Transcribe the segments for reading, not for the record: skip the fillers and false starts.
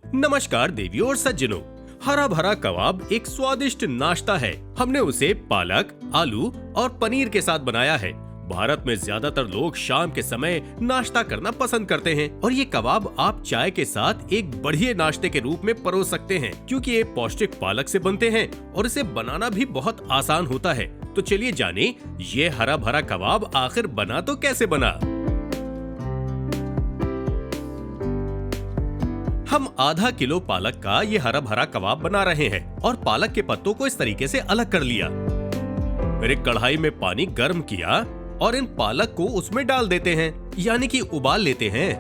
नमस्कार देवियों और सज्जनों, हरा भरा कबाब एक स्वादिष्ट नाश्ता है। हमने उसे पालक, आलू और पनीर के साथ बनाया है। भारत में ज्यादातर लोग शाम के समय नाश्ता करना पसंद करते हैं और ये कबाब आप चाय के साथ एक बढ़िया नाश्ते के रूप में परोस सकते हैं, क्योंकि ये पौष्टिक पालक से बनते हैं और इसे बनाना भी बहुत आसान होता है। तो चलिए जाने ये हरा भरा कबाब आखिर बना तो कैसे बना। हम आधा किलो पालक का ये हरा भरा कबाब बना रहे हैं और पालक के पत्तों को इस तरीके से अलग कर लिया। फिर एक कढ़ाई में पानी गर्म किया और इन पालक को उसमें डाल देते हैं, यानी कि उबाल लेते हैं।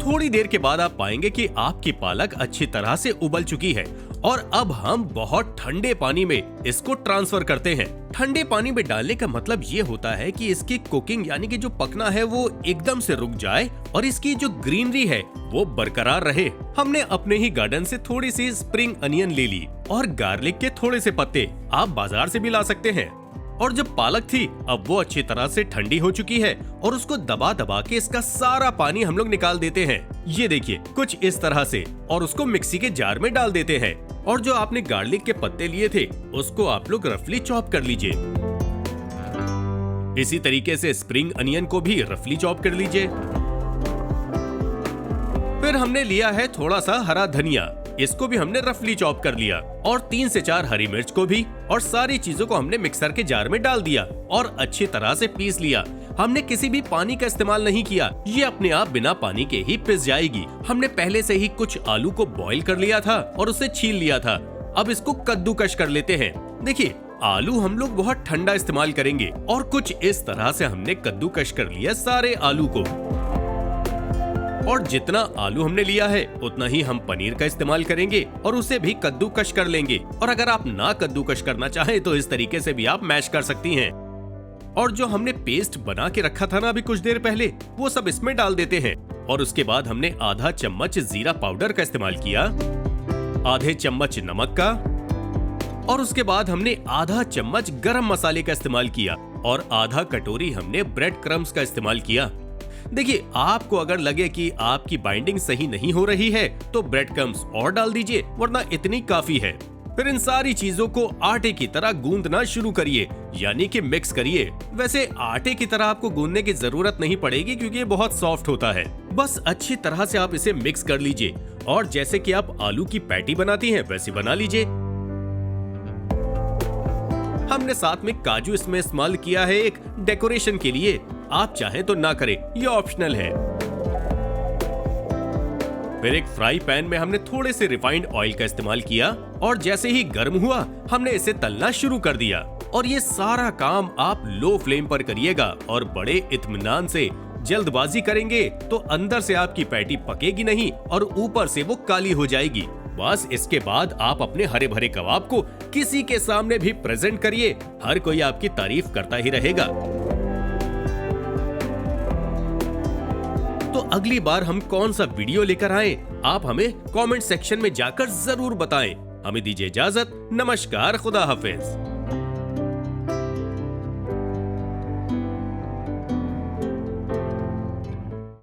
थोड़ी देर के बाद आप पाएंगे कि आपकी पालक अच्छी तरह से उबल चुकी है और अब हम बहुत ठंडे पानी में इसको ट्रांसफर करते हैं। ठंडे पानी में डालने का मतलब ये होता है कि इसकी कुकिंग यानी कि जो पकना है वो एकदम से रुक जाए और इसकी जो ग्रीनरी है वो बरकरार रहे। हमने अपने ही गार्डन से थोड़ी सी स्प्रिंग अनियन ले ली और गार्लिक के थोड़े से पत्ते आप बाजार से भी ला सकते हैं। और जब पालक थी अब वो अच्छी तरह से ठंडी हो चुकी है और उसको दबा दबा के इसका सारा पानी हम लोग निकाल देते हैं। ये देखिए कुछ इस तरह से, और उसको मिक्सी के जार में डाल देते हैं। और जो आपने गार्लिक के पत्ते लिए थे उसको आप लोग रफली चॉप कर लीजिए। इसी तरीके से स्प्रिंग अनियन को भी रफली चॉप कर लीजिए। फिर हमने लिया है थोड़ा सा हरा धनिया, इसको भी हमने रफली चॉप कर लिया और 3 से 4 हरी मिर्च को भी, और सारी चीजों को हमने मिक्सर के जार में डाल दिया और अच्छी तरह से पीस लिया। हमने किसी भी पानी का इस्तेमाल नहीं किया, ये अपने आप बिना पानी के ही पिस जाएगी। हमने पहले से ही कुछ आलू को बॉईल कर लिया था और उसे छील लिया था। अब इसको कद्दूकश कर लेते हैं। देखिए आलू हम लोग बहुत ठंडा इस्तेमाल करेंगे और कुछ इस तरह से हमने कद्दूकश कर लिया सारे आलू को। और जितना आलू हमने लिया है उतना ही हम पनीर का इस्तेमाल करेंगे और उसे भी कद्दूकश कर लेंगे। और अगर आप ना कद्दूकश करना चाहें तो इस तरीके से भी आप मैश कर सकती हैं। और जो हमने पेस्ट बना के रखा था ना अभी कुछ देर पहले, वो सब इसमें डाल देते हैं। और उसके बाद हमने आधा चम्मच जीरा पाउडर का इस्तेमाल किया, आधे चम्मच नमक का, और उसके बाद हमने आधा चम्मच गरम मसाले का इस्तेमाल किया और आधा कटोरी हमने ब्रेड क्रम्स का इस्तेमाल किया। देखिए आपको अगर लगे कि आपकी बाइंडिंग सही नहीं हो रही है तो ब्रेड क्रम्स और डाल दीजिए, वरना इतनी काफी है। फिर इन सारी चीजों को आटे की तरह गूंदना शुरू करिए, यानी कि मिक्स करिए। वैसे आटे की तरह आपको गूंदने की जरूरत नहीं पड़ेगी क्योंकि ये बहुत सॉफ्ट होता है। बस अच्छी तरह से आप इसे मिक्स कर लीजिए और जैसे कि आप आलू की पैटी बनाती हैं वैसे बना लीजिए। हमने साथ में काजू इसमें इस्तेमाल किया है एक डेकोरेशन के लिए, आप चाहें तो ना करें, ये ऑप्शनल है। फिर एक फ्राई पैन में हमने थोड़े से रिफाइंड ऑयल का इस्तेमाल किया और जैसे ही गर्म हुआ हमने इसे तलना शुरू कर दिया। और ये सारा काम आप लो फ्लेम पर करिएगा और बड़े इत्मीनान से। जल्दबाजी करेंगे तो अंदर से आपकी पैटी पकेगी नहीं और ऊपर से वो काली हो जाएगी। बस इसके बाद आप अपने हरे भरे कबाब को किसी के सामने भी प्रेजेंट करिए, हर कोई आपकी तारीफ करता ही रहेगा। तो अगली बार हम कौन सा वीडियो लेकर आए आप हमें कमेंट सेक्शन में जाकर जरूर बताएं। हमें दीजिए इजाजत। नमस्कार, खुदा हाफिज।